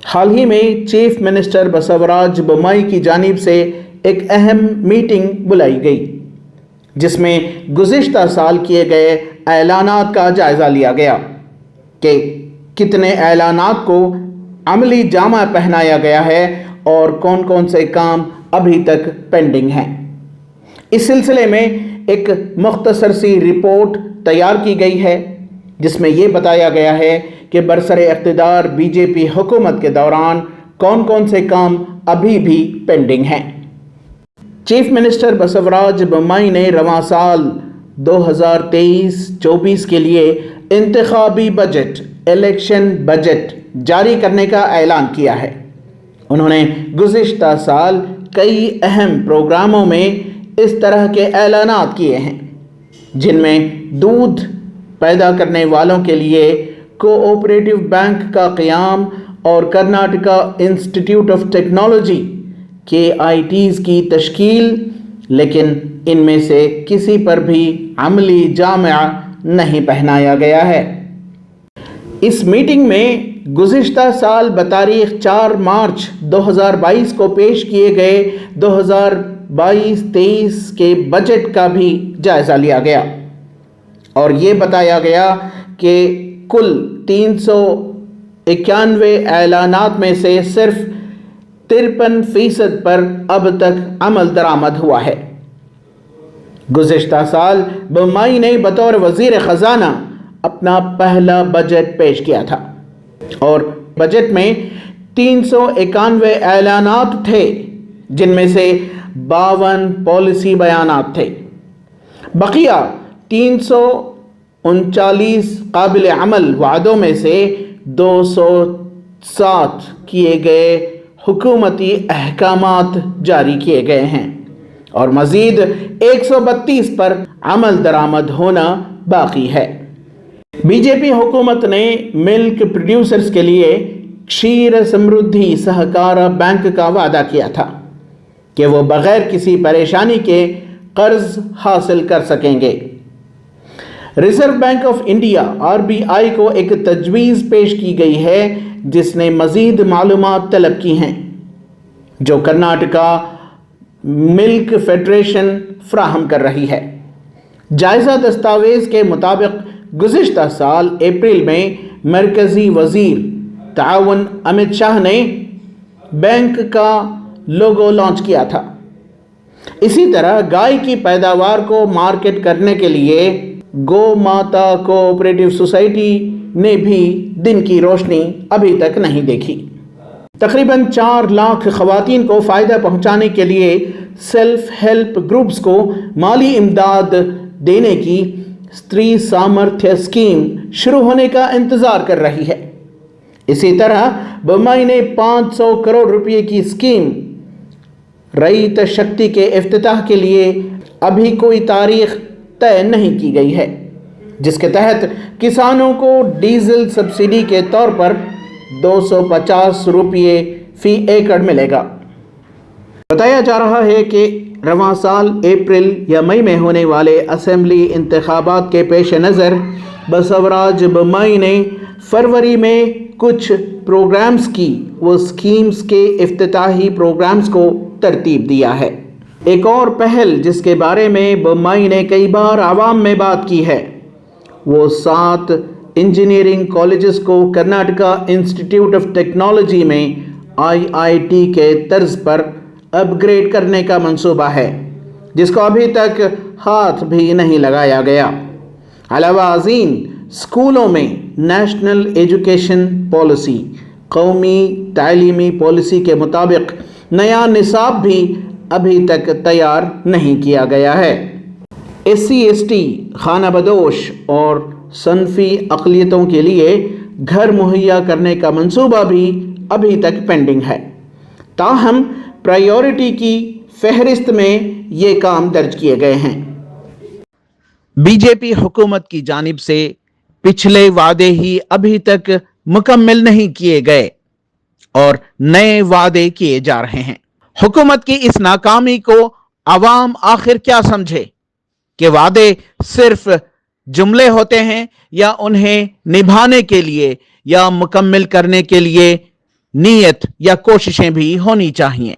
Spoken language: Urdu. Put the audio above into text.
حال ہی میں چیف منسٹر بسوراج بومائی کی جانب سے ایک اہم میٹنگ بلائی گئی جس میں گزشتہ سال کیے گئے اعلانات کا جائزہ لیا گیا کہ کتنے اعلانات کو عملی جامہ پہنایا گیا ہے اور کون کون سے کام ابھی تک پینڈنگ ہیں۔ اس سلسلے میں ایک مختصر سی رپورٹ تیار کی گئی ہے جس میں یہ بتایا گیا ہے کہ برسر اقتدار بی جے پی حکومت کے دوران کون کون سے کام ابھی بھی پینڈنگ ہیں۔ چیف منسٹر بسوراج بومائی نے رواں سال 2023-24 کے لیے انتخابی بجٹ الیکشن بجٹ جاری کرنے کا اعلان کیا ہے۔ انہوں نے گزشتہ سال کئی اہم پروگراموں میں اس طرح کے اعلانات کیے ہیں جن میں دودھ پیدا کرنے والوں کے لیے کوآپریٹو بینک کا قیام اور Karnataka institute of technology KITs کی تشکیل، لیکن ان میں سے کسی پر بھی عملی جامہ نہیں پہنایا گیا ہے۔ اس میٹنگ میں گزشتہ سال بتاریخ 4 مارچ 2022 کو پیش کیے گئے 2022-23 کے بجٹ کا بھی جائزہ لیا گیا اور یہ بتایا گیا کہ کل 391 اعلانات میں سے صرف 53% پر اب تک عمل درآمد ہوا ہے۔ گزشتہ سال بومائی نے بطور وزیر خزانہ اپنا پہلا بجٹ پیش کیا تھا اور بجٹ میں 391 اعلانات تھے جن میں سے 52 پالیسی بیانات تھے۔ بقیہ 339 قابل عمل وعدوں میں سے 207 کیے گئے حکومتی احکامات جاری کیے گئے ہیں اور مزید 132 پر عمل درآمد ہونا باقی ہے۔ بی جے پی حکومت نے ملک پروڈیوسرز کے لیے کشیر سمردھی سہکارا بینک کا وعدہ کیا تھا کہ وہ بغیر کسی پریشانی کے قرض حاصل کر سکیں گے۔ Reserve bank of India RBI کو ایک تجویز پیش کی گئی ہے جس نے مزید معلومات طلب کی ہیں جو کرناٹکا ملک فیڈریشن فراہم کر رہی ہے۔ جائزہ دستاویز کے مطابق گزشتہ سال اپریل میں مرکزی وزیر تعاون امت شاہ نے بینک کا لوگو لانچ کیا تھا۔ اسی طرح گائے کی پیداوار کو مارکیٹ کرنے کے لیے گو ماتا کوآپریٹو سوسائٹی نے بھی دن کی روشنی ابھی تک نہیں دیکھی۔ تقریباً 4 لاکھ خواتین کو فائدہ پہنچانے کے لیے سیلف ہیلپ گروپس کو مالی امداد دینے کی استری سامرتھیہ اسکیم شروع ہونے کا انتظار کر رہی ہے۔ اسی طرح بومائی نے 500 کروڑ روپے کی اسکیم ریت شکتی کے افتتاح کے لیے ابھی کوئی تاریخ طے نہیں کی گئی ہے جس کے تحت کسانوں کو ڈیزل سبسڈی کے طور پر 250 روپے فی ایکڑ ملے گا۔ بتایا جا رہا ہے کہ رواں سال اپریل یا مئی میں ہونے والے اسمبلی انتخابات کے پیش نظر بسوراج بومائی نے فروری میں کچھ پروگرامز کی وہ اسکیمز کے افتتاحی پروگرامز کو ترتیب دیا ہے۔ ایک اور پہل جس کے بارے میں بومائی نے کئی بار عوام میں بات کی ہے وہ 7 انجینئرنگ کالجز کو کرناٹکا انسٹیٹیوٹ آف ٹیکنالوجی میں IIT کے طرز پر اپ گریڈ کرنے کا منصوبہ ہے جس کو ابھی تک ہاتھ بھی نہیں لگایا گیا۔ علاوہ ازیں اسکولوں میں نیشنل ایجوکیشن پالیسی قومی تعلیمی پالیسی کے مطابق نیا نصاب بھی ابھی تک تیار نہیں کیا گیا ہے۔ SC ST خانہ بدوش اور صنفی اقلیتوں کے لیے گھر مہیا کرنے کا منصوبہ بھی ابھی تک پینڈنگ ہے، تاہم پرائیورٹی کی فہرست میں یہ کام درج کیے گئے ہیں۔ بی جے پی حکومت کی جانب سے پچھلے وعدے ہی ابھی تک مکمل نہیں کیے گئے اور نئے وعدے کیے جا رہے ہیں۔ حکومت کی اس ناکامی کو عوام آخر کیا سمجھے کہ وعدے صرف جملے ہوتے ہیں یا انہیں نبھانے کے لیے یا مکمل کرنے کے لیے نیت یا کوششیں بھی ہونی چاہیے.